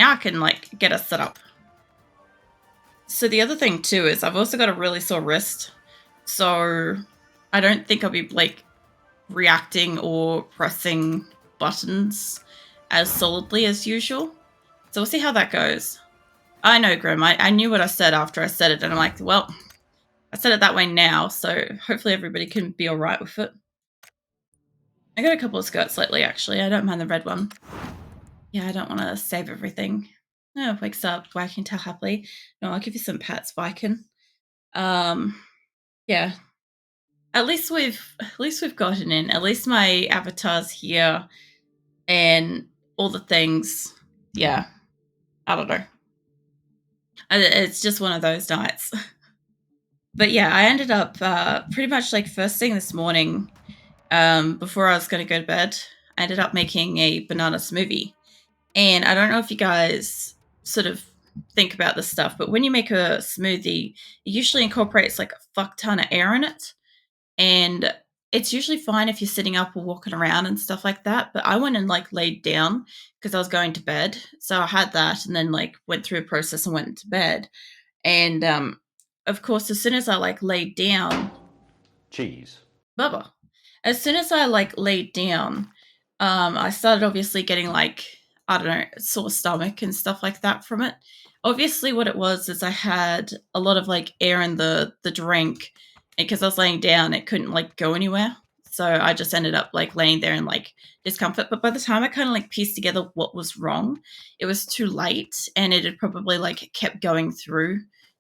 now I can like get us set up. So the other thing too is I've also got a really sore wrist, so I don't think I'll be like reacting or pressing buttons as solidly as usual. So we'll see how that goes. I know, Grim. I knew what I said after I said it, and I'm like, well, I said it that way now, so hopefully everybody can be alright with it. I got a couple of skirts lately, actually. I don't mind the red one. Yeah, I don't want to save everything. No, wakes up, wagging tail happily. No, I'll give you some pats, Viken. Yeah. At least we've gotten in. At least my avatar's here and all the things. Yeah. I don't know. It's just one of those nights. But yeah, I ended up pretty much like first thing this morning, before I was going to go to bed, I ended up making a banana smoothie. And I don't know if you guys sort of think about this stuff, but when you make a smoothie, it usually incorporates like a fuck ton of air in it. And it's usually fine if you're sitting up or walking around and stuff like that. But I went and like laid down because I was going to bed. So I had that and then like went through a process and went to bed. And of course, as soon as I like laid down, Cheese. Bubba, as soon as I like laid down, I started obviously getting like, I don't know, sore stomach and stuff like that from it. Obviously, what it was is I had a lot of like air in the drink, and because I was laying down, it couldn't like go anywhere. So I just ended up like laying there in like discomfort. But by the time I kind of like pieced together what was wrong, it was too late, and it had probably like kept going through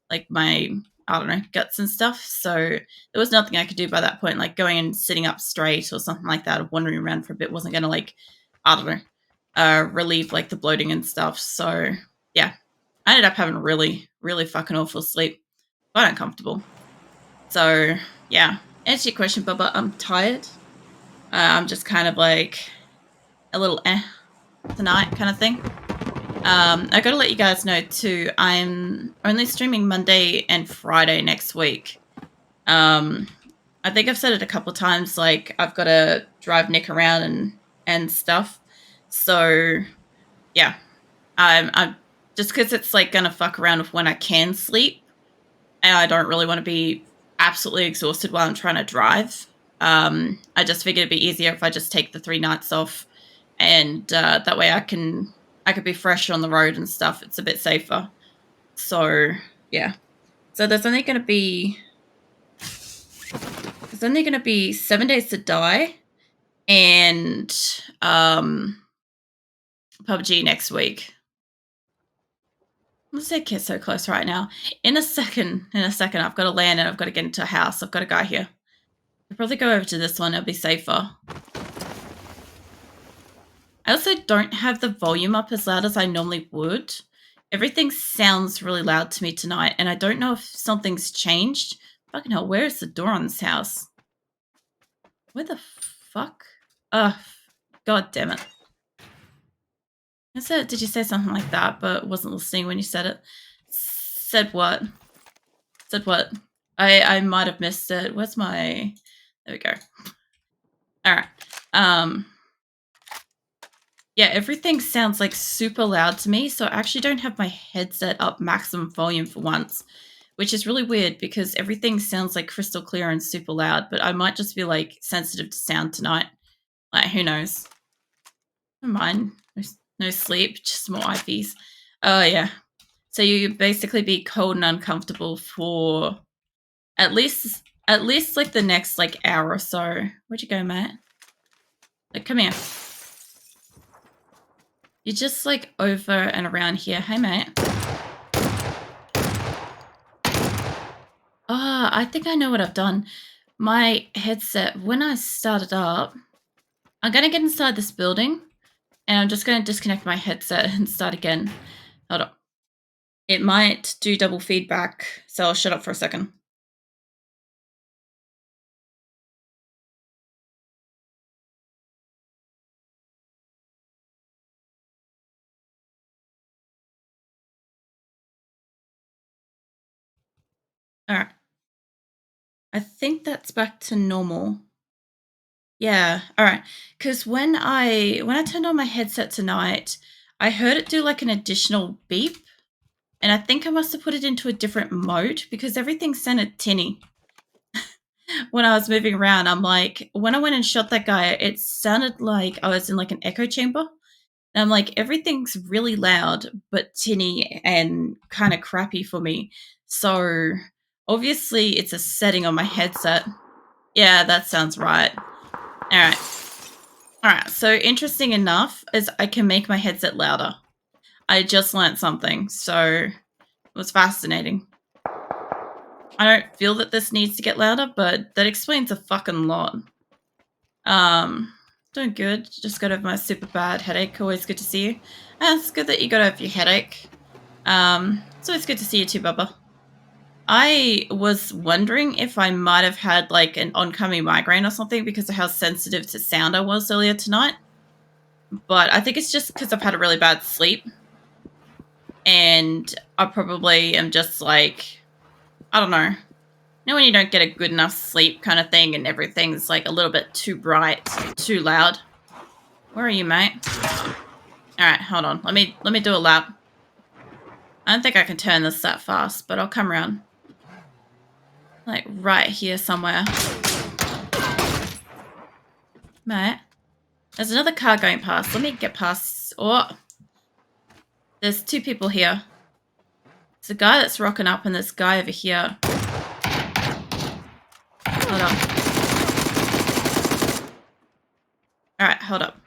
like my, I don't know, guts and stuff. So there was nothing I could do by that point. Like going and sitting up straight or something like that, or wandering around for a bit wasn't going to like, I don't know, relieve like the bloating and stuff. So yeah, I ended up having really, really fucking awful sleep, quite uncomfortable. So yeah, answer your question, Bubba. I'm tired. I'm just kind of like a little tonight kind of thing. I got to let you guys know too. I'm only streaming Monday and Friday next week. I think I've said it a couple of times. Like I've got to drive Nick around and stuff. So yeah, I'm just because it's like gonna fuck around with when I can sleep, and I don't really want to be absolutely exhausted while I'm trying to drive. I just figured it'd be easier if I just take the 3 nights off, and that way I could be fresh on the road and stuff. It's a bit safer. So yeah. So there's only gonna be 7 days to die and PUBG next week. Let's say get so close right now. In a second, I've got to land and I've got to get into a house. I've got a guy here. I'll probably go over to this one. It'll be safer. I also don't have the volume up as loud as I normally would. Everything sounds really loud to me tonight, and I don't know if something's changed. Fucking hell, where is the door on this house? Where the fuck? God damn it. I said, did you say something like that, but wasn't listening when you said it? Said what? Said what? I might have missed it. Where's my... There we go. All right. Yeah, everything sounds like super loud to me, so I actually don't have my headset up maximum volume for once, which is really weird because everything sounds like crystal clear and super loud, but I might just be like sensitive to sound tonight. Like, who knows? Never mind. No sleep, just more IVs. Oh, yeah. So you basically be cold and uncomfortable for at least like the next like hour or so. Where'd you go, Matt? Like, come here. You're just like over and around here. Hey, mate. I think I know what I've done. My headset, when I started up, I'm going to get inside this building and I'm just going to disconnect my headset and start again. Hold on. It might do double feedback, so I'll shut up for a second. All right. I think that's back to normal. Yeah. All right. Because when I turned on my headset tonight, I heard it do like an additional beep, and I think I must have put it into a different mode because everything sounded tinny when I was moving around. I'm like, when I went and shot that guy, it sounded like I was in like an echo chamber. And I'm like, everything's really loud, but tinny and kind of crappy for me. So obviously, it's a setting on my headset. Yeah, that sounds right. All right. All right. So interesting enough is I can make my headset louder. I just learned something. So it was fascinating. I don't feel that this needs to get louder, but that explains a fucking lot. Um, Doing good. Just got over my super bad headache. Always good to see you. And it's good that you got over your headache. It's always good to see you too, Bubba. I was wondering if I might have had like an oncoming migraine or something because of how sensitive to sound I was earlier tonight. But I think it's just because I've had a really bad sleep. And I probably am just like, I don't know. You know when you don't get a good enough sleep kind of thing and everything's like a little bit too bright, too loud? Where are you, mate? Alright, hold on. Let me do a lap. I don't think I can turn this that fast, but I'll come around. Like right here somewhere. Mate. There's another car going past. Let me get past. Oh. There's two people here. There's a guy that's rocking up and this guy over here. Hold up. Alright, hold up.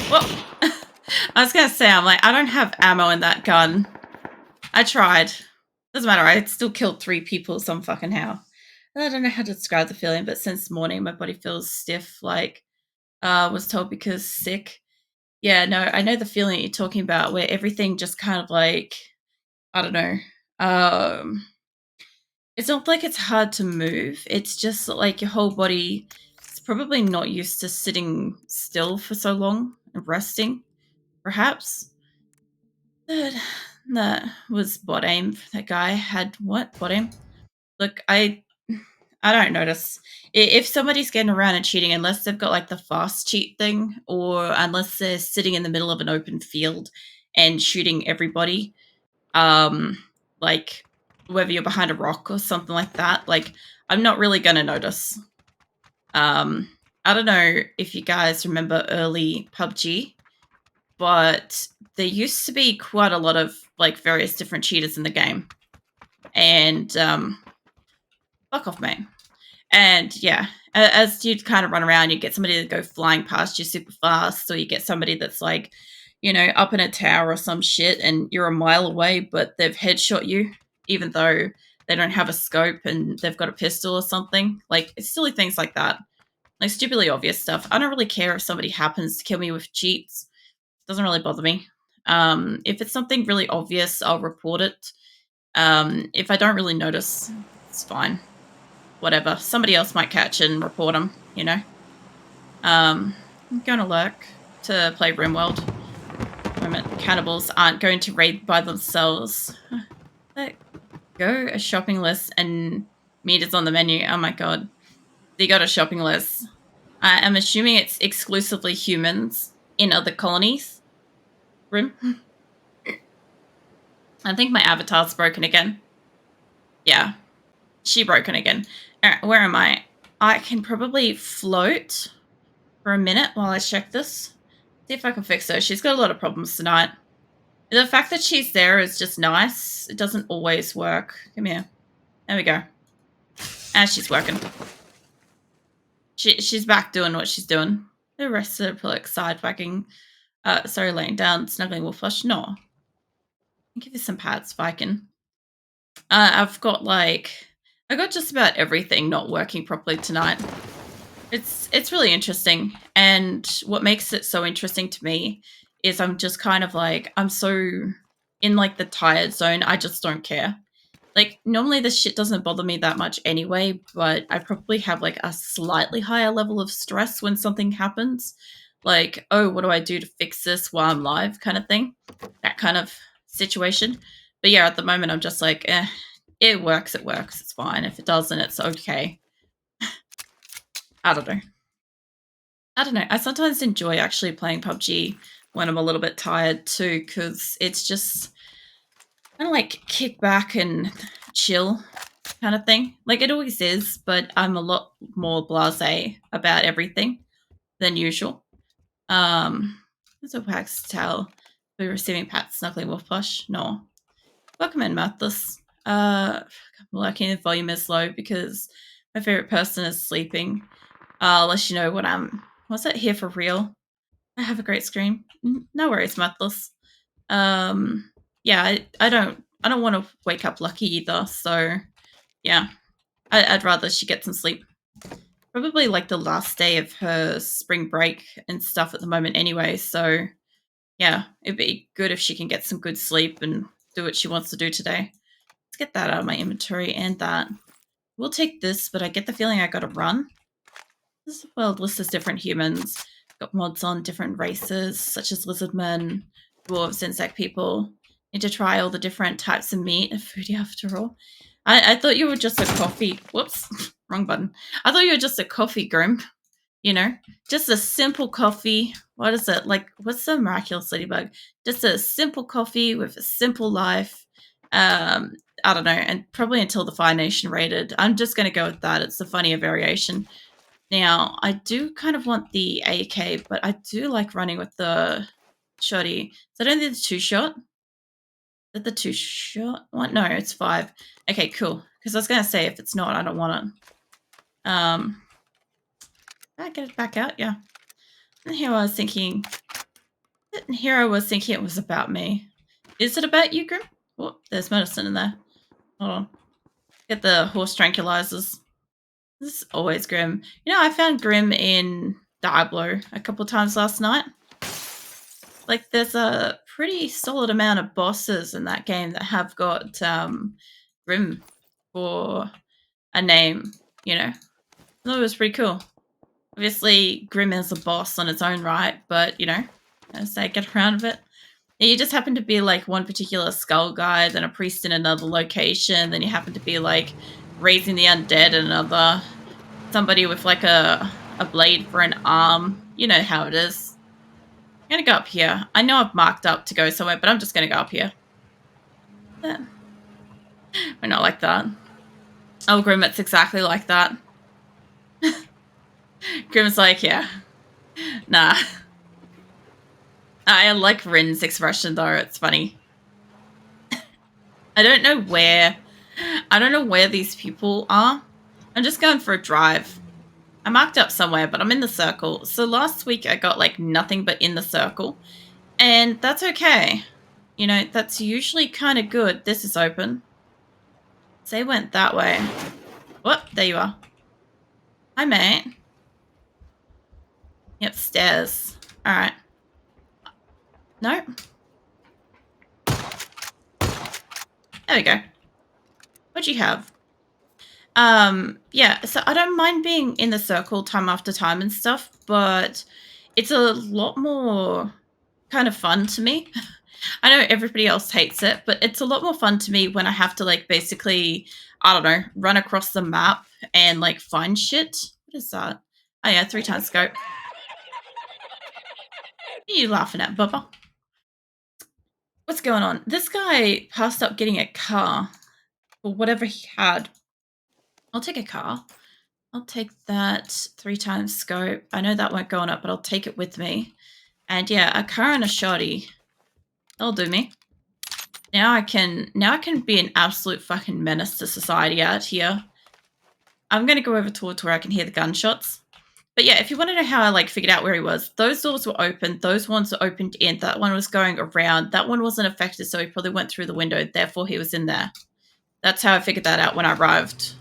Whoa. I was gonna say, I'm like, I don't have ammo in that gun. I tried. Doesn't matter, I still killed 3 people some fucking how. I don't know how to describe the feeling, but since morning my body feels stiff, like was told because sick. Yeah, no, I know the feeling you're talking about where everything just kind of like, I don't know. It's not like it's hard to move. It's just like your whole body is probably not used to sitting still for so long and resting, perhaps. That was bot aim. That guy had what? Bot aim? Look, I don't notice. If somebody's getting around and cheating, unless they've got like the fast cheat thing, or unless they're sitting in the middle of an open field and shooting everybody, um, like whether you're behind a rock or something like that, like I'm not really gonna notice. I don't know if you guys remember early PUBG, but there used to be quite a lot of like various different cheaters in the game, and fuck off, mate. And yeah, as you kind of run around, you get somebody to go flying past you super fast, or you get somebody that's like, up in a tower or some shit, and you're a mile away, but they've headshot you, even though they don't have a scope and they've got a pistol or something. Like, it's silly things like that. Like, stupidly obvious stuff. I don't really care if somebody happens to kill me with cheats. It doesn't really bother me. If it's something really obvious, I'll report it. If I don't really notice, it's fine. Whatever. Somebody else might catch and report them, I'm going to lurk to play RimWorld. Cannibals aren't going to raid by themselves. Let go. A shopping list and meat is on the menu. Oh my god. They got a shopping list. I'm assuming it's exclusively humans in other colonies. Rim? I think my avatar's broken again. Yeah. She broken again. Alright, where am I? I can probably float for a minute while I check this. See if I can fix her. She's got a lot of problems tonight. The fact that she's there is just nice. It doesn't always work. Come here. There we go. And she's working. She's back doing what she's doing. The rest of her like side wagging. Sorry, laying down, snuggling wolf flush. No. I'll give you some pats, Viking. I've got just about everything not working properly tonight. It's really interesting, and what makes it so interesting to me is I'm just kind of like, I'm so in like the tired zone. I just don't care. Like, normally this shit doesn't bother me that much anyway, but I probably have like a slightly higher level of stress when something happens. Like, oh, what do I do to fix this while I'm live kind of thing. That kind of situation. But yeah, at the moment I'm just like, it works, it's fine. If it doesn't, it's okay. I don't know. I don't know. I sometimes enjoy actually playing PUBG when I'm a little bit tired too, because it's just kind of like kick back and chill kind of thing. Like it always is, but I'm a lot more blasé about everything than usual. There's a wax towel. We're receiving pat snuggling wolf plush. No. Welcome in, Mathis. I'm liking the volume is low because my favorite person is sleeping. I'll let you know when I'm. Was that here for real? I have a great screen. No worries, Mathis. Um, yeah, I don't want to wake up lucky either. So yeah, I'd rather she get some sleep. Probably like the last day of her spring break and stuff at the moment, anyway. So yeah, it'd be good if she can get some good sleep and do what she wants to do today. Let's get that out of my inventory and that. We'll take this, but I get the feeling I gotta run. This world lists different humans. Got mods on different races, such as lizardmen, dwarves, insect people. Need to try all the different types of meat. A foodie after all. I thought you were just a coffee. Whoops, wrong button. I thought you were just a coffee grim. You know, just a simple coffee. What is it like? What's the miraculous ladybug? Just a simple coffee with a simple life. Um, I don't know, and probably until the Fire Nation raided. I'm just going to go with that. It's the funnier variation. Now, I do kind of want the AK, but I do like running with the shotty. So I don't think the two shot. Is it the two shot one? No, it's 5. Okay, cool. Because I was gonna say if it's not, I don't want it. Did I get it back out? Yeah. And here I was thinking. Here I was thinking it was about me. Is it about you, Grim? Oh, there's medicine in there. Hold on. Get the horse tranquilizers. This is always Grim. You know, I found Grim in Diablo a couple times last night. Like, there's a pretty solid amount of bosses in that game that have got Grim for a name, you know. I thought it was pretty cool. Obviously, Grim is a boss on its own right, but, you know, as I get around with it. And you just happen to be, like, one particular skull guy, then a priest in another location, then you happen to be, like, raising the undead in another. Somebody with, like, a blade for an arm. You know how it is. I'm gonna go up here. I know I've marked up to go somewhere, but I'm just gonna go up here. We're not like that. Oh, Grim, it's exactly like that. Grim's like, yeah. Nah. I like Rin's expression, though. It's funny. I don't know where these people are. I'm just going for a drive. I marked up somewhere, but I'm in the circle. So last week I got, like, nothing but in the circle. And that's okay. You know, that's usually kind of good. This is open. They went that way. What? There you are. Hi, mate. Yep, stairs. Alright. Nope. There we go. What'd you have? Yeah, so I don't mind being in the circle time after time and stuff, but it's a lot more kind of fun to me. I know everybody else hates it, but it's a lot more fun to me when I have to, like, basically, I don't know, run across the map and, like, find shit. What is that? Oh, yeah, 3 times scope. What are you laughing at, Bubba? What's going on? This guy passed up getting a car for whatever he had. I'll take a car. I'll take that 3 times scope. I know that won't go on it, but I'll take it with me. And yeah, a car and a shotty. That'll do me. Now I can be an absolute fucking menace to society out here. I'm gonna go over to where I can hear the gunshots. But yeah, if you want to know how I, like, figured out where he was, those doors were open. Those ones were opened in. That one was going around. That one wasn't affected, so he probably went through the window. Therefore, he was in there. That's how I figured that out when I arrived.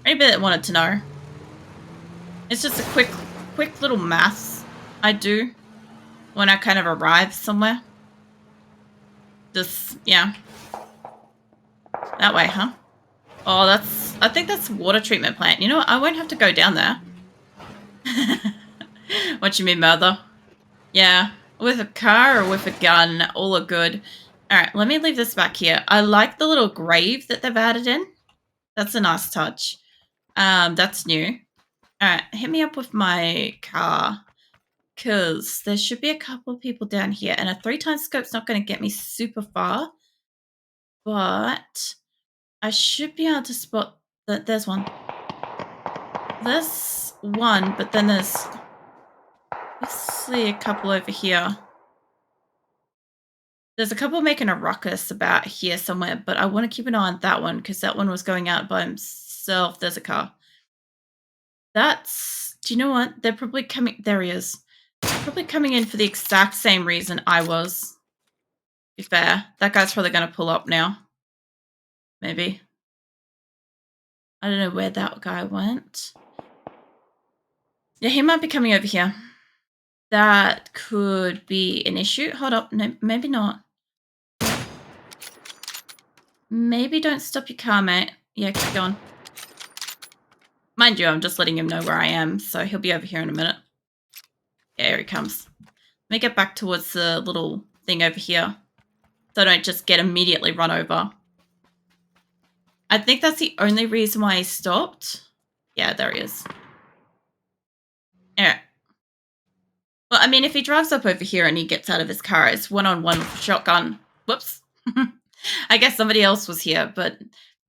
Anybody that wanted to know. It's just a quick little math I do when I kind of arrive somewhere. Just, yeah. That way, huh? Oh, I think that's water treatment plant. You know what? I won't have to go down there. What you mean, mother? Yeah. With a car or with a gun, all are good. Alright, let me leave this back here. I like the little grave that they've added in. That's a nice touch. That's new. Alright, hit me up with my car. because there should be a couple of people down here, and a 3x scope's not going to get me super far, but I should be able to spot that there's one. There's one, but then there's obviously a couple over here. There's a couple making a ruckus about here somewhere, but I want to keep an eye on that one because that one was going out by himself. There's a car. Do you know what? They're probably coming. There he is. They're probably coming in for the exact same reason I was. To be fair, that guy's probably going to pull up now. Maybe. I don't know where that guy went. Yeah, he might be coming over here. That could be an issue. Hold up. No, maybe not. Maybe don't stop your car, mate. Yeah, keep going. Mind you, I'm just letting him know where I am, so he'll be over here in a minute. Yeah, here he comes. Let me get back towards the little thing over here, so I don't just get immediately run over. I think that's the only reason why he stopped. Yeah, there he is. Alright. Well, I mean, if he drives up over here and he gets out of his car, it's one-on-one with a shotgun. Whoops. I guess somebody else was here, but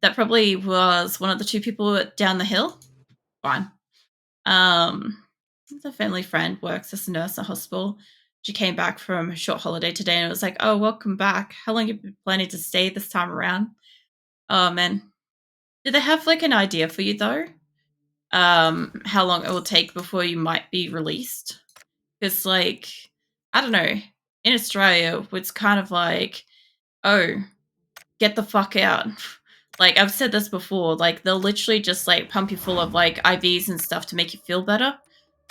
that probably was one of the two people down the hill. Fine. A family friend works as a nurse at a hospital. She came back from a short holiday today and it was like, oh, welcome back. How long have you been planning to stay this time around? Oh, man. Do they have, like, an idea for you, though? How long it will take before you might be released? Because, like, I don't know. In Australia, it's kind of like, oh, get the fuck out. Like, I've said this before, like, they'll literally just, like, pump you full of, like, IVs and stuff to make you feel better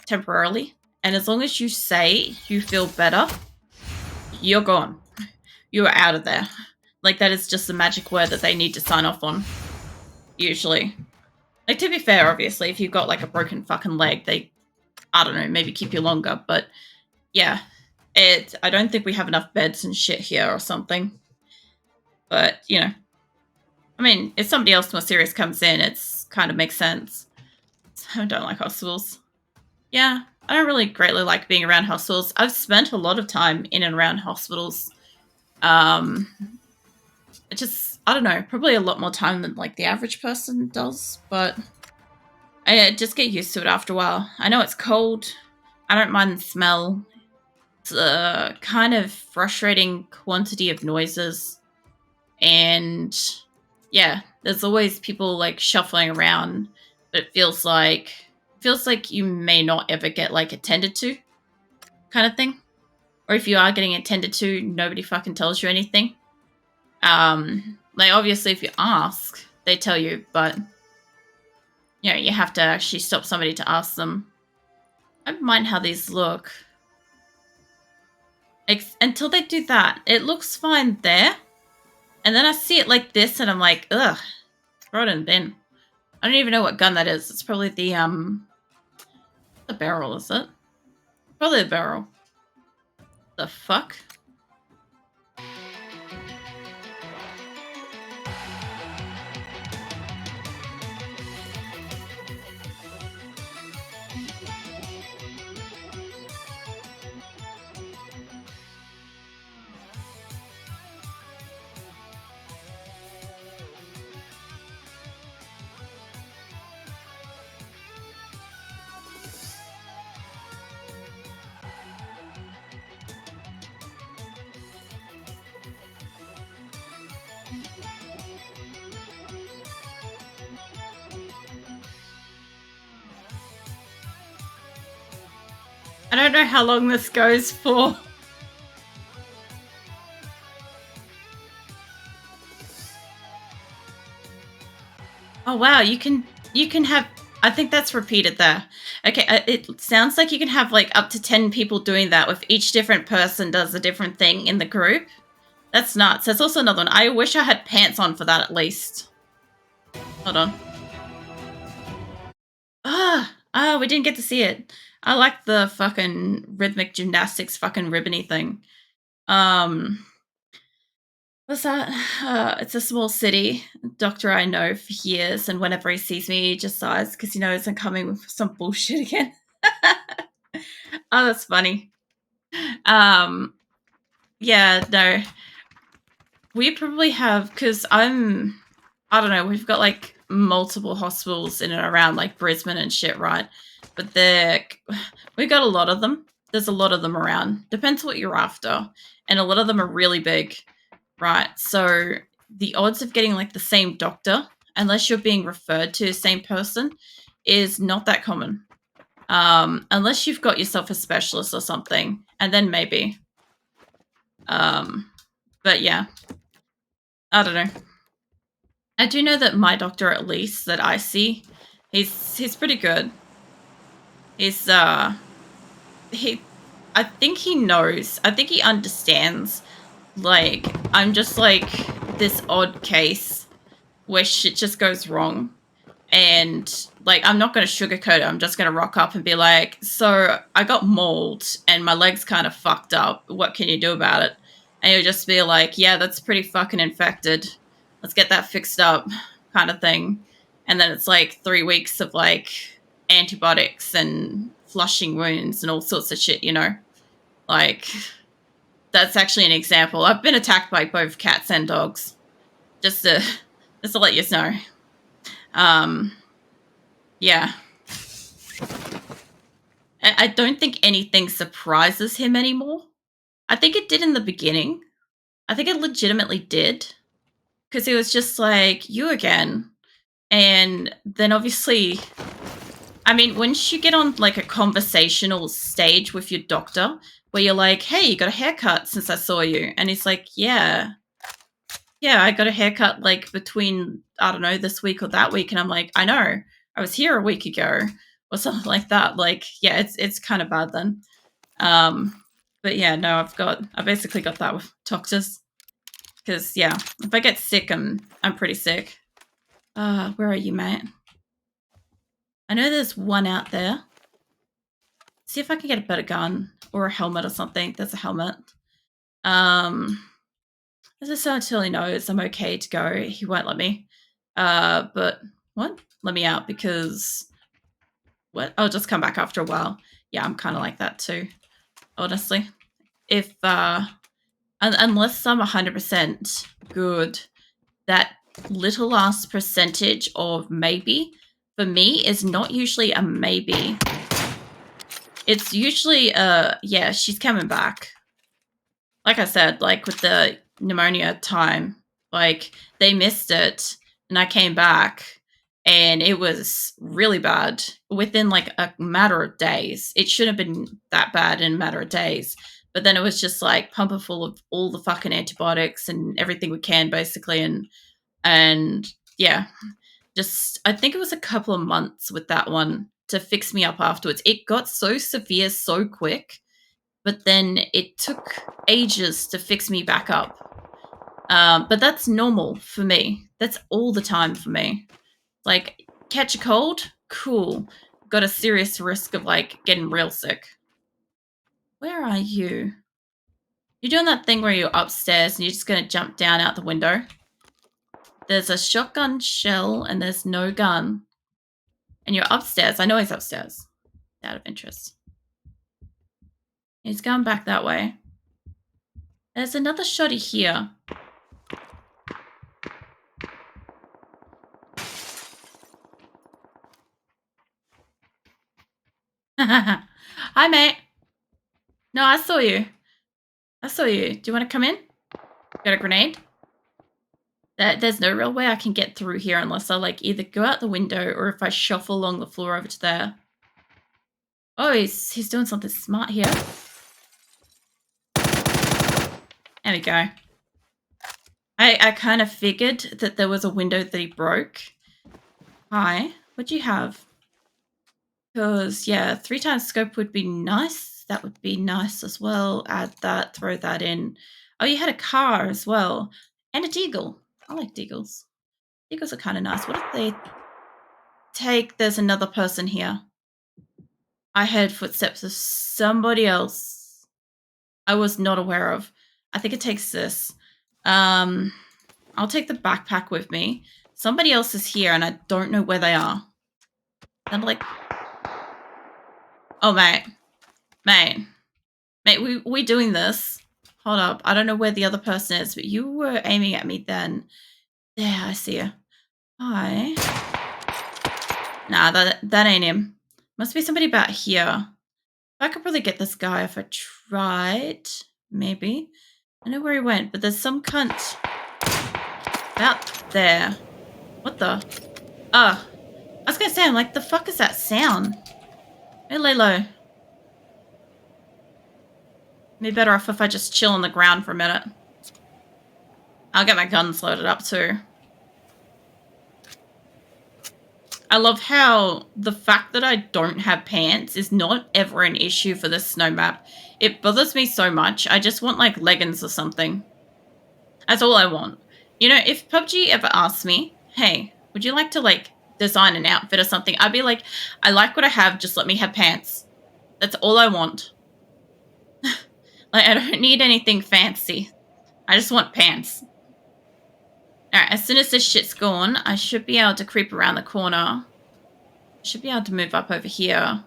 temporarily. And as long as you say you feel better, you're gone. You're out of there. Like, that is just the magic word that they need to sign off on. Usually. Like, to be fair, obviously, if you've got, like, a broken fucking leg, they, I don't know, maybe keep you longer. But, yeah. I don't think we have enough beds and shit here or something. But, you know. I mean, if somebody else more serious comes in, it's kind of makes sense. I don't like hospitals. Yeah, I don't really greatly like being around hospitals. I've spent a lot of time in and around hospitals. It just, I don't know, probably a lot more time than, like, the average person does, but I just get used to it after a while. I know it's cold. I don't mind the smell. It's a kind of frustrating quantity of noises. And yeah, there's always people, like, shuffling around, but it feels like you may not ever get, like, attended to kind of thing. Or if you are getting attended to, nobody fucking tells you anything. Like, obviously, if you ask, they tell you, but, you know, you have to actually stop somebody to ask them. I don't mind how these look. Until they do that, it looks fine there. And then I see it like this, and I'm like, ugh, throw it in the bin. I don't even know what gun that is. It's probably the barrel, is it? Probably the barrel. The fuck? I don't know how long this goes for. Oh wow, you can have, I think that's repeated there. Okay, it sounds like you can have, like, up to 10 people doing that with each different person does a different thing in the group. That's nuts. There's also another one. I wish I had pants on for that at least. Hold on. We didn't get to see it. I like the fucking rhythmic gymnastics fucking ribbony thing. What's that? It's a small city. Doctor I know for years, and whenever he sees me, he just sighs because he knows I'm coming with some bullshit again. Oh, that's funny. Um, yeah, no, we probably have because I don't know. We've got like multiple hospitals in and around like Brisbane and shit, right? But we've got a lot of them. There's a lot of them around. Depends what you're after, and a lot of them are really big, right? So the odds of getting like the same doctor, unless you're being referred to the same person, is not that common. Unless you've got yourself a specialist or something, and then maybe. Um, but yeah, I don't know. I do know that my doctor, at least that I see, he's pretty good. He's he, I think he knows. I think he understands. Like I'm just like this odd case where shit just goes wrong, and like I'm not going to sugarcoat it. I'm just going to rock up and be like, so I got mold and my leg's kind of fucked up. What can you do about it? And he'll just be like, yeah, that's pretty fucking infected. Let's get that fixed up, kind of thing. And then it's like 3 weeks of like antibiotics and flushing wounds and all sorts of shit, you know? Like, that's actually an example. I've been attacked by both cats and dogs. Just to just to let you know. Um, yeah. I don't think anything surprises him anymore. I think it did in the beginning. I think it legitimately did. Because he was just like, you again. And then obviously, I mean, once you get on like a conversational stage with your doctor, where you're like, hey, you got a haircut since I saw you. And he's like, yeah. Yeah, I got a haircut like between, I don't know, this week or that week. And I'm like, I know. I was here a week ago or something like that. Like, yeah, it's kind of bad then. Um, but yeah, no, I basically got that with doctors because yeah, if I get sick, I'm pretty sick. Where are you, mate? I know there's one out there. See if I can get a better gun or a helmet or something. There's a helmet. Um, as I said until he knows I'm okay to go, he won't let me. But what? Let me out because what? I'll just come back after a while. Yeah, I'm kind of like that too, honestly. If unless I'm 100% good, that little last percentage of maybe for me is not usually a maybe. It's usually yeah, she's coming back. Like I said, like with the pneumonia time, like they missed it and I came back and it was really bad within like a matter of days. It shouldn't have been that bad in a matter of days. But then it was just like pumping full of all the fucking antibiotics and everything we can basically and yeah, just I think it was a couple of months with that one to fix me up afterwards. It got so severe so quick, but then it took ages to fix me back up. But that's normal for me. That's all the time for me. Like catch a cold, cool. Got a serious risk of like getting real sick. Where are you? You're doing that thing where you're upstairs and you're just gonna jump down out the window. There's a shotgun shell and there's no gun. And you're upstairs. I know he's upstairs. Out of interest. He's going back that way. There's another shotty here. Hi, mate. No, I saw you. I saw you. Do you want to come in? Got a grenade? There's no real way I can get through here unless I like either go out the window or if I shuffle along the floor over to there. Oh, he's doing something smart here. There we go. I kind of figured that there was a window that he broke. Hi, what'd you have? Because, yeah, 3 times scope would be nice. That would be nice as well. Add that, throw that in. Oh, you had a car as well. And a deagle. I like deagles. Deagles are kind of nice. What if they take... There's another person here. I heard footsteps of somebody else I was not aware of. I think it takes this. I'll take the backpack with me. Somebody else is here and I don't know where they are. I'm like... Oh, mate. Mate, we doing this. Hold up. I don't know where the other person is, but you were aiming at me then. There, I see you. Hi. Nah, that ain't him. Must be somebody about here. I could probably get this guy if I tried. Maybe. I know where he went, but there's some cunt out there. What the? I was gonna say, I'm like, the fuck is that sound? Hey, lay low. Be better off if I just chill on the ground for a minute. I'll get my guns loaded up too. I love how the fact that I don't have pants is not ever an issue for this snow map. It bothers me so much. I just want like leggings or something. That's all I want. You know, if PUBG ever asked me, hey, would you like to like design an outfit or something? I'd be like, I like what I have, just let me have pants. That's all I want. Like, I don't need anything fancy. I just want pants. Alright, as soon as this shit's gone, I should be able to creep around the corner. I should be able to move up over here.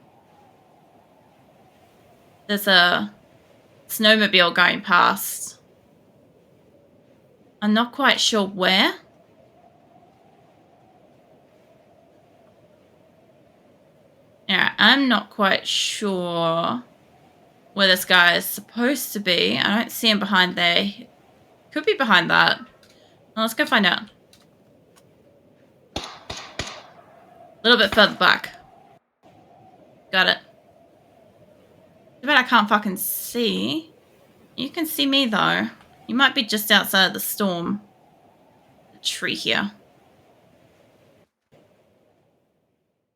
There's a snowmobile going past. I'm not quite sure where. Alright, I'm not quite sure where this guy is supposed to be. I don't see him behind there. Could be behind that. Well, let's go find out. A little bit further back. Got it. Too bad I can't fucking see. You can see me though. You might be just outside the storm. The tree here.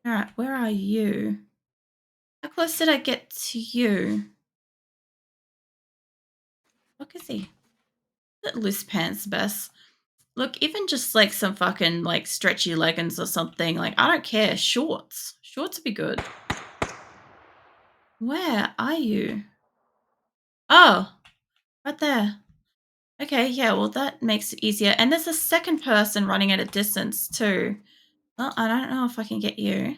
Alright, where are you? How close did I get to you? What is he? Loose pants best. Look, even just like some fucking like stretchy leggings or something. Like, I don't care. Shorts. Shorts would be good. Where are you? Oh, right there. Okay, yeah, well, that makes it easier. And there's a second person running at a distance too. Well, I don't know if I can get you.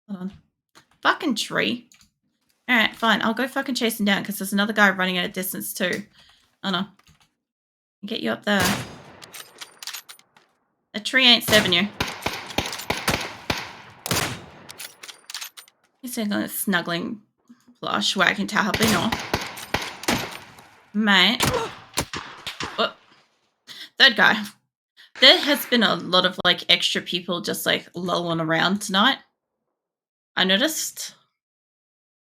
Hold on. Fucking tree. Alright, fine. I'll go fucking chase him down because there's another guy running at a distance too. Oh no. Get you up there. A tree ain't stabbing you. He's a snuggling plush where I can tell how big or. Mate. Oh. Third guy. There has been a lot of like extra people just like lolling around tonight. I noticed.